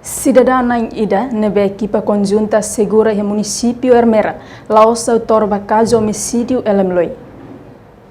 Cidadã em Ida, nebe equipa conjunta segura e município Ermera, laos autor caso homicídio Elemloi.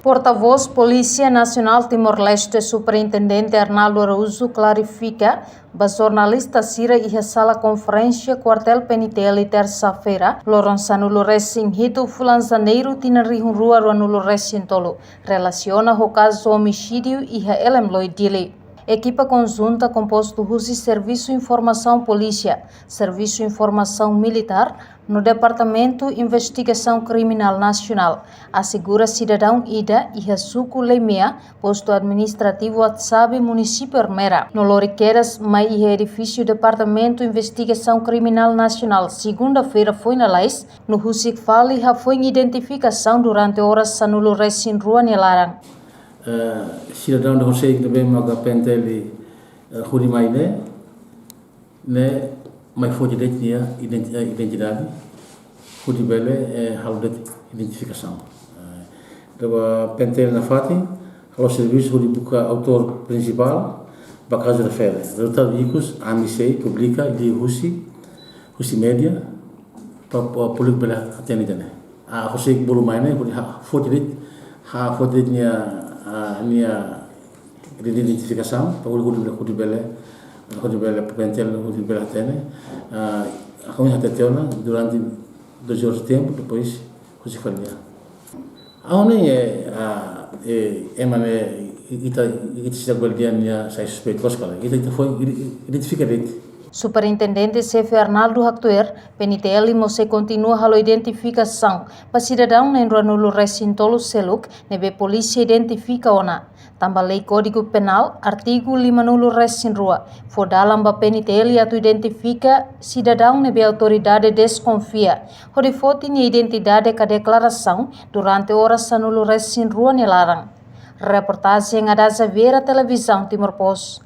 Porta-voz Polícia Nacional Timor-Leste, Superintendente Arnaldo Araújo, clarifica que jornalista Sira e sala conferência quartel PNTL terça-feira, Loronçano Loresin Hito Fulanzaneiro Tinarihun Rua Ruano Loresin Tolo, relaciona o caso homicídio e Elemloi Dile. Equipa conjunta composto do Serviço Informação Polícia, Serviço Informação Militar, no Departamento Investigação Criminal Nacional, assegura cidadão Ida e Hasuku Leimea, posto administrativo Atsabe, município Ermera. No Loriqueiras, mai e edifício Departamento Investigação Criminal Nacional, segunda-feira foi na Lais, no Husik Fali foi identificação durante horas sanulo resin rua Nelarang. Cidadão da José também maga penteli huri mai ne mai foto de identidade huri bele hal de identificação da penteli na fati kalau serviço huri buka autor principal bakazo da fere resultado veículos amisei publica de husi media para public bela atende ne a José bulu mai ne huri foto de minha identificação para o bela pentel o bela tene a coisa até durante 2 horas de tempo depois o se falia a onde mané ita se guardiania sai suspeito coscala ita foi identificado. Superintendente chefe Arnaldo Actuer, PNTL Mose continua a identificação para cidadão em Ruanulo Recintolo Seluk, nebe polícia identifica ona. Também lei Código Penal, artigo 5 Recinrua, for dalam ba PNTL atu identifica cidadão nebe autoridade desconfia. Hori foto ni identidade ka declaração durante horas sanulo Recinrua nelarang. Reportagem Adasa Vera Televisão Timor Post.